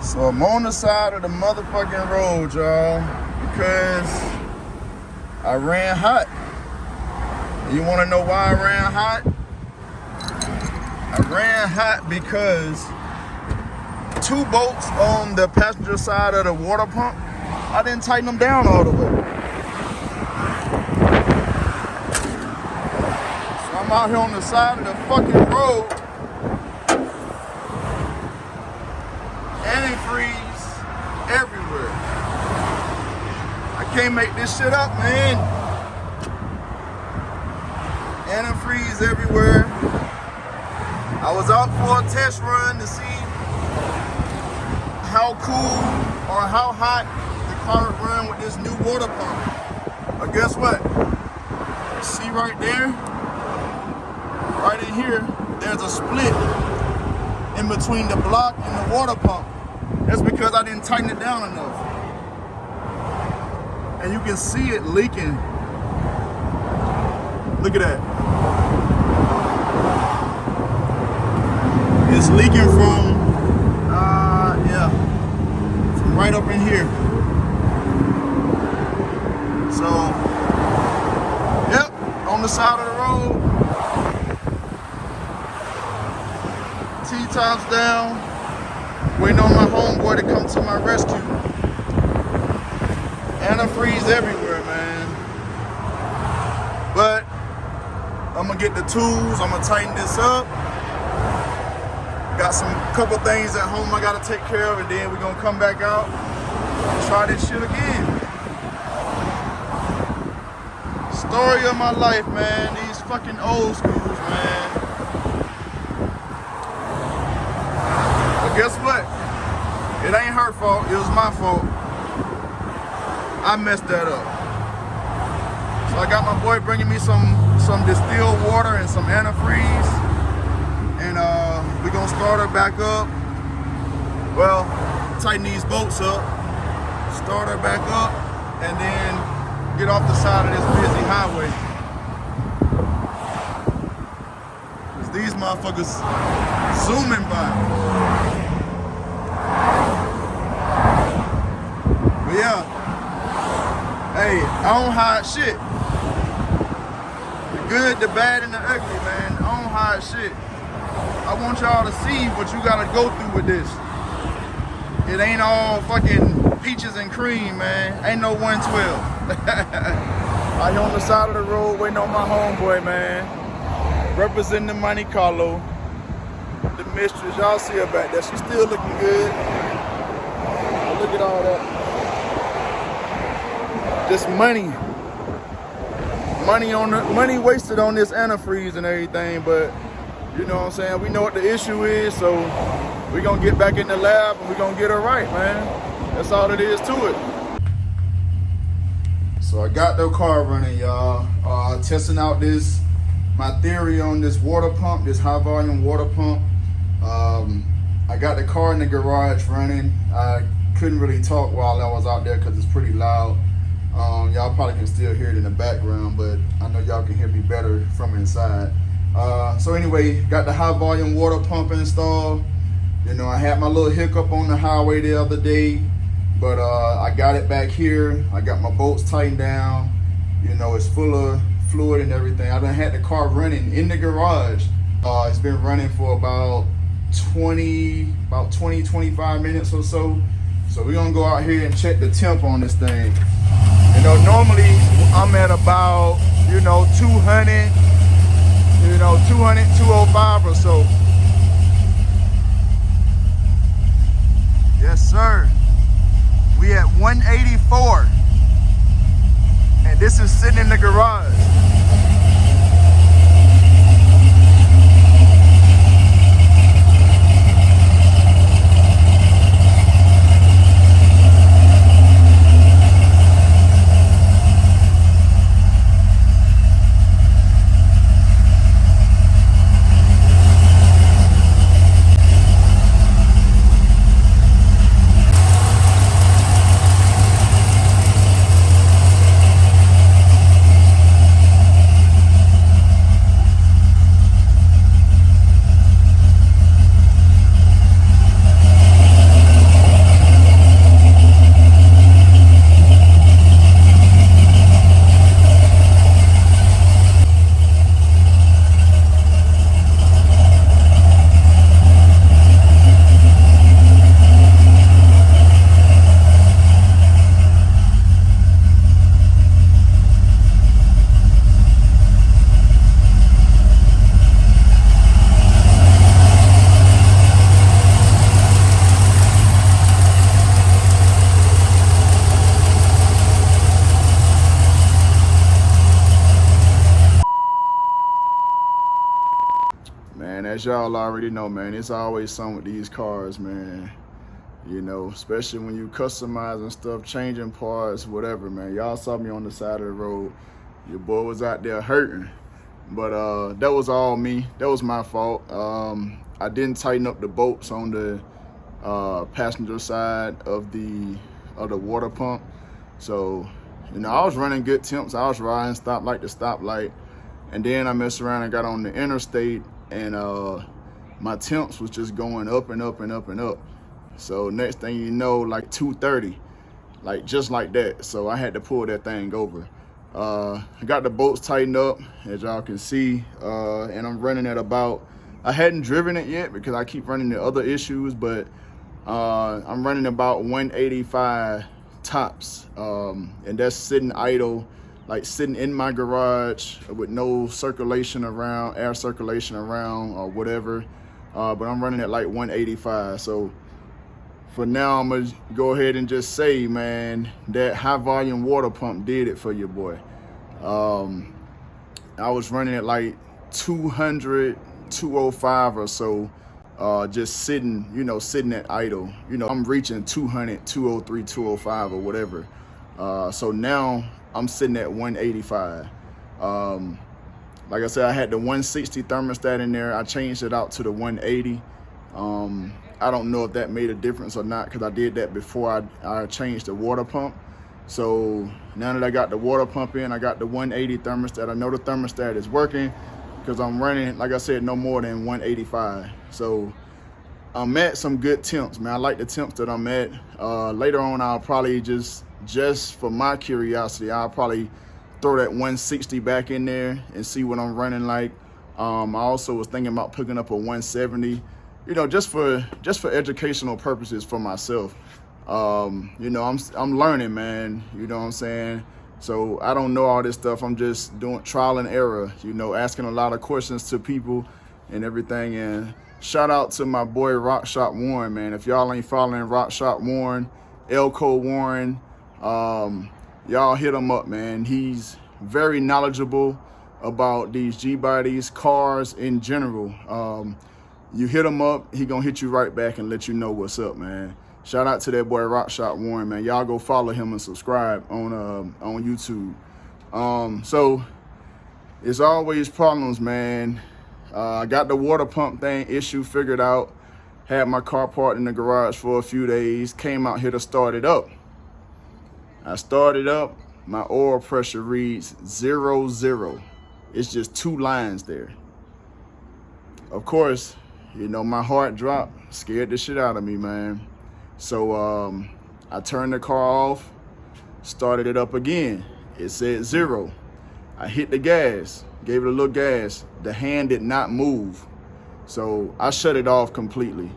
So I'm on the side of the motherfucking road, y'all, because I ran hot. You wanna know why I ran hot? I ran hot because 2 bolts on the passenger side of the water pump, I didn't tighten them down all the way. So I'm out here on the side of the fucking road. Antifreeze everywhere. I can't make this shit up, man. Antifreeze everywhere. I was out for a test run to see how cool or how hot the car would run with this new water pump. But guess what? See right there? Right in here, there's a split in between the block and the water pump. That's because I didn't tighten it down enough. And you can see it leaking. Look at that. It's leaking from right up in here. So, yep, on the side of the road. T-tops down. Waiting on my homeboy to come to my rescue. Antifreeze everywhere, man. But I'm gonna get the tools. I'm gonna tighten this up. Got some couple things at home I gotta take care of, and then we're gonna come back out and try this shit again. Story of my life, man. These fucking old schools, man. But guess what? It ain't her fault, it was my fault. I messed that up. So I got my boy bringing me some distilled water and some antifreeze. And we're gonna start her back up. Well, tighten these bolts up, start her back up, and then get off the side of this busy highway. Cause these motherfuckers zooming by. But yeah, hey, I don't hide shit. The good, the bad, and the ugly, man. I don't hide shit. I want y'all to see what you gotta go through with this. It ain't all fucking peaches and cream, man. Ain't no 112. Out here on the side of the road waiting on my homeboy, man. Representing the Monte Carlo. The mistress, y'all see her back there. She's still looking good. But look at all that. Just money. Money wasted on this antifreeze and everything, but you know what I'm saying? We know what the issue is, so we're gonna get back in the lab and we're gonna get her right, man. That's all it is to it. So I got the car running, y'all. Testing out my theory on this water pump, this high volume water pump. I got the car in the garage running. I couldn't really talk while I was out there because it's pretty loud. Y'all probably can still hear it in the background, but I know y'all can hear me better from inside. So anyway, got the high volume water pump installed. You know, I had my little hiccup on the highway the other day, but I got it back here. I got my bolts tightened down. You know, it's full of fluid and everything. I done had the car running in the garage. It's been running for about 25 minutes or so. So we're gonna go out here and check the temp on this thing. You know, normally I'm at about, 200, 205 or so. Yes, sir. We at 184. And this is sitting in the garage. as y'all already know, man, it's always something with these cars, man. You know, especially when you customizing stuff, changing parts, whatever, man. Y'all saw me on the side of the road. Your boy was out there hurting. But that was all me. That was my fault. I didn't tighten up the bolts on the passenger side of the water pump. So, you know, I was running good temps. I was riding stoplight to stoplight. And then I messed around and got on the interstate, and my temps was just going up and up and up and up. So next thing you know, like 230, like just like that. So I had to pull that thing over. I got the bolts tightened up, as y'all can see, and I'm running at about, I hadn't driven it yet because I keep running the other issues, but I'm running about 185 tops, and that's sitting idle, like sitting in my garage with no circulation around, air circulation around or whatever, but I'm running at like 185. So for now, I'm gonna go ahead and just say, man, that high volume water pump did it for your boy. I was running at like 200, 205 or so, just sitting, you know, sitting at idle. You know, I'm reaching 200, 203, 205 or whatever. So now I'm sitting at 185. Like I said, I had the 160 thermostat in there. I changed it out to the 180. I don't know if that made a difference or not, because I did that before I changed the water pump. So now that I got the water pump in, I got the 180 thermostat. I know the thermostat is working because I'm running, like I said, no more than 185. So I'm at some good temps, man. I like the temps that I'm at. Later on, I'll probably just for my curiosity, I'll probably throw that 160 back in there and see what I'm running like. I also was thinking about picking up a 170. You know, just for educational purposes for myself. You know, I'm learning, man. You know what I'm saying? So I don't know all this stuff. I'm just doing trial and error, you know, asking a lot of questions to people and everything. And shout out to my boy Rock Shop Warren, man. If y'all ain't following Rock Shop Warren, Elko Warren, y'all hit him up, man. He's very knowledgeable about these G-bodies, cars in general. You hit him up, he gonna hit you right back and let you know what's up, man. Shout out to that boy Rock Shop Warren, man. Y'all go follow him and subscribe on YouTube. So it's always problems, man. I got the water pump thing issue figured out. Had my car parked in the garage for a few days. Came out here to start it up. I started up. My oil pressure reads 0, 0. It's just 2 lines there. Of course, you know, my heart dropped, scared the shit out of me, man. So I turned the car off, started it up again. It said 0. I hit the gas, gave it a little gas. The hand did not move. So I shut it off completely.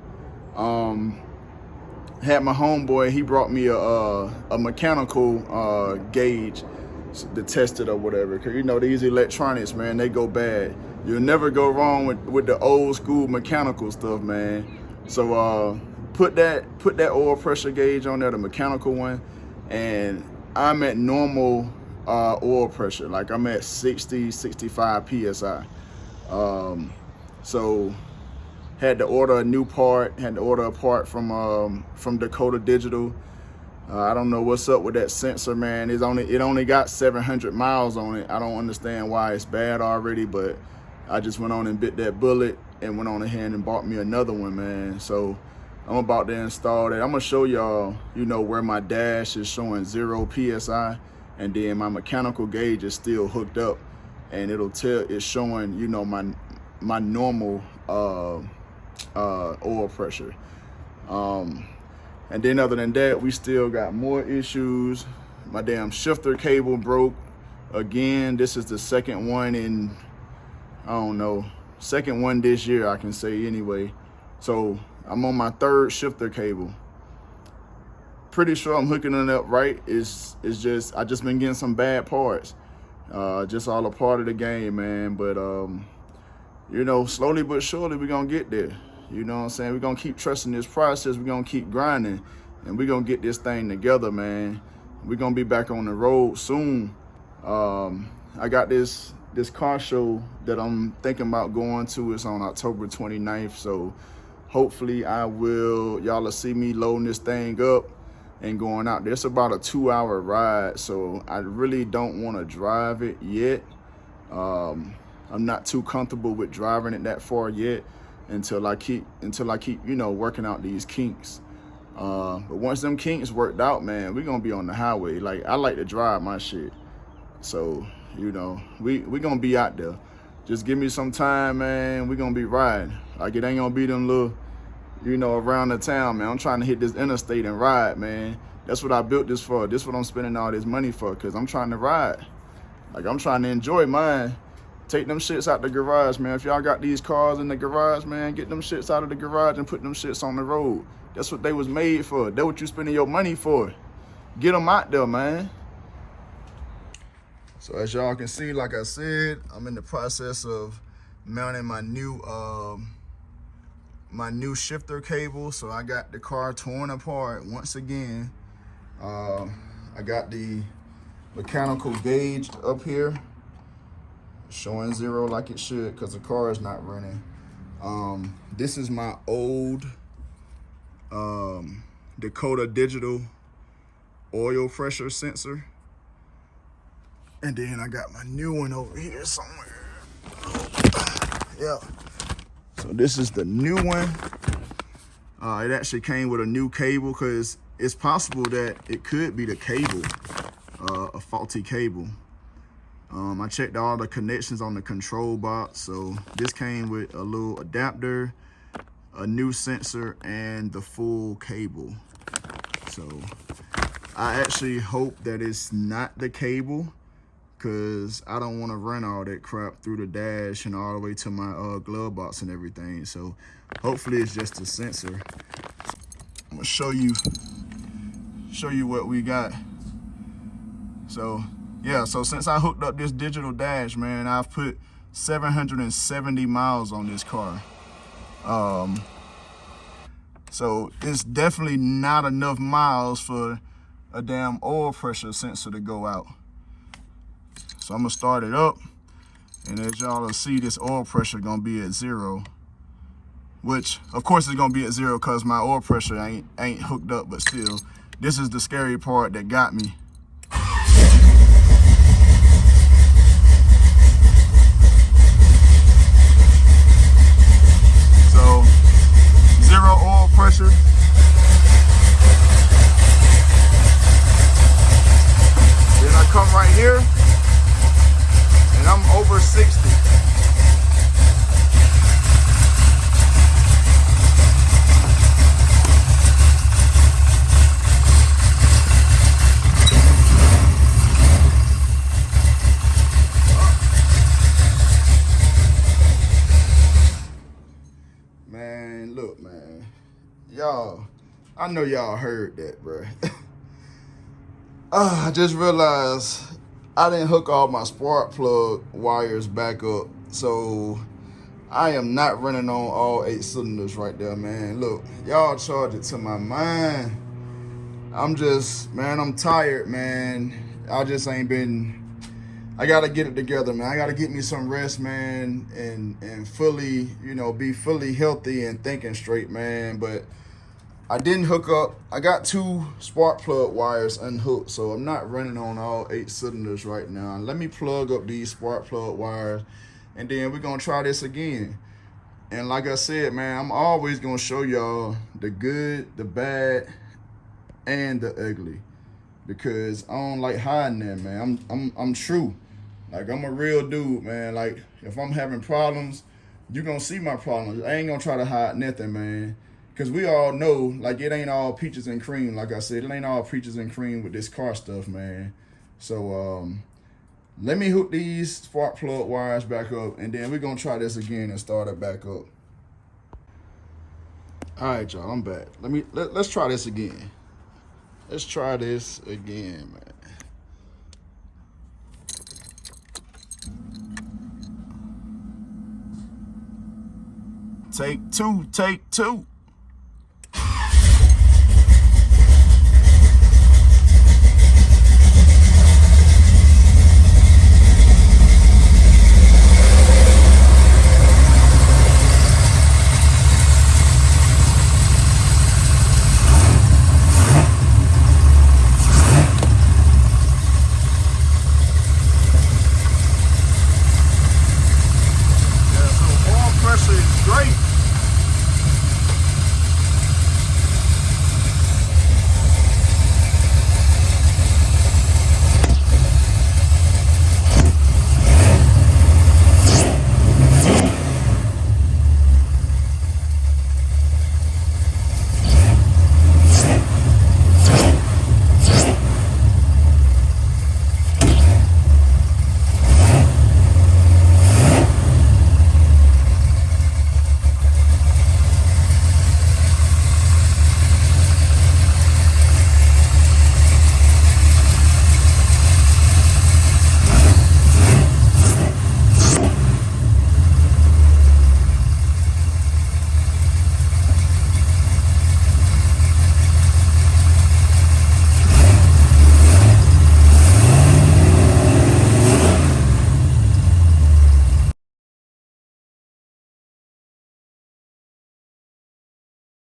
Had my homeboy, he brought me a mechanical gauge to test it or whatever. Cause you know, these electronics, man, they go bad. You'll never go wrong with the old school mechanical stuff, man. So put that oil pressure gauge on there, the mechanical one, and I'm at normal oil pressure. Like I'm at 60, 65 PSI. So had to order a new part, had to order a part from Dakota Digital. I don't know what's up with that sensor, man. It only got 700 miles on it. I don't understand why it's bad already, but I just went on and bit that bullet and went on ahead and bought me another one, man. So I'm about to install that. I'm gonna show y'all, you know, where my dash is showing 0 PSI, and then my mechanical gauge is still hooked up, and it's showing, you know, my normal oil pressure. And then other than that, we still got more issues. My damn shifter cable broke again. This is the second one in, I don't know, second one this year, I can say anyway. So I'm on my 3rd shifter cable. Pretty sure I'm hooking it up right. It's just, I just been getting some bad parts. Just all a part of the game, man. But you know, slowly but surely we're gonna get there. You know what I'm saying? We're gonna keep trusting this process. We're gonna keep grinding, and we're gonna get this thing together, man. We're gonna be back on the road soon. I got this this car show that I'm thinking about going to is on October 29th. So hopefully y'all will see me loading this thing up and going out there. It's about a 2-hour ride, so I really don't want to drive it yet. I'm not too comfortable with driving it that far yet until I keep you know, working out these kinks. But once them kinks worked out, man, we're gonna be on the highway. Like, I like to drive my shit, so you know, we gonna be out there. Just give me some time, man. We gonna be riding. Like, it ain't gonna be them little, you know, around the town, man. I'm trying to hit this interstate and ride, man. That's what I built this for. This is what I'm spending all this money for, because I'm trying to ride. Like, I'm trying to enjoy mine. Take them shits out the garage, man. If y'all got these cars in the garage, man, get them shits out of the garage and put them shits on the road. That's what they was made for. That's what you spending your money for. Get them out there, man. So as y'all can see, like I said, I'm in the process of mounting my new shifter cable. So I got the car torn apart once again. I got the mechanical gauge up here showing 0 like it should, because the car is not running. This is my old Dakota digital oil pressure sensor, and then I got my new one over here somewhere. Yeah, so this is the new one. It actually came with a new cable, because it's possible that it could be the cable, a faulty cable. I checked all the connections on the control box, so this came with a little adapter, a new sensor, and the full cable. So I actually hope that it's not the cable, because I don't want to run all that crap through the dash and all the way to my glove box and everything. So hopefully it's just a sensor. I'm gonna show you what we got. So yeah, so since I hooked up this digital dash, man, I've put 770 miles on this car. So it's definitely not enough miles for a damn oil pressure sensor to go out. So I'm gonna start it up, and as y'all will see, this oil pressure gonna be at 0. Which, of course, it's gonna be at 0 because my oil pressure ain't hooked up, but still, this is the scary part that got me. So, 0 oil pressure. Then I come right here, and I'm over 60. Man, look, man. Y'all, I know y'all heard that, bro. I just realized I didn't hook all my spark plug wires back up, so I am not running on all 8 cylinders right there, man. Look, y'all charge it to my mind. I'm tired, man. I just ain't been, I gotta get it together, man. I gotta get me some rest, man, and fully, you know, be fully healthy and thinking straight, man. But I didn't hook up. I got 2 spark plug wires unhooked, so I'm not running on all 8 cylinders right now. Let me plug up these spark plug wires, and then we're gonna try this again. And like I said, man, I'm always gonna show y'all the good, the bad, and the ugly, because I don't like hiding that, man. I'm true. Like, I'm a real dude, man. Like, if I'm having problems, you're gonna see my problems. I ain't gonna try to hide nothing, man. Because we all know, like, it ain't all peaches and cream. Like I said, it ain't all peaches and cream with this car stuff, man. So, let me hook these spark plug wires back up, and then we're gonna try this again and start it back up. All right, y'all, I'm back. Let's try this again. Let's try this again, man. Take 2, take 2.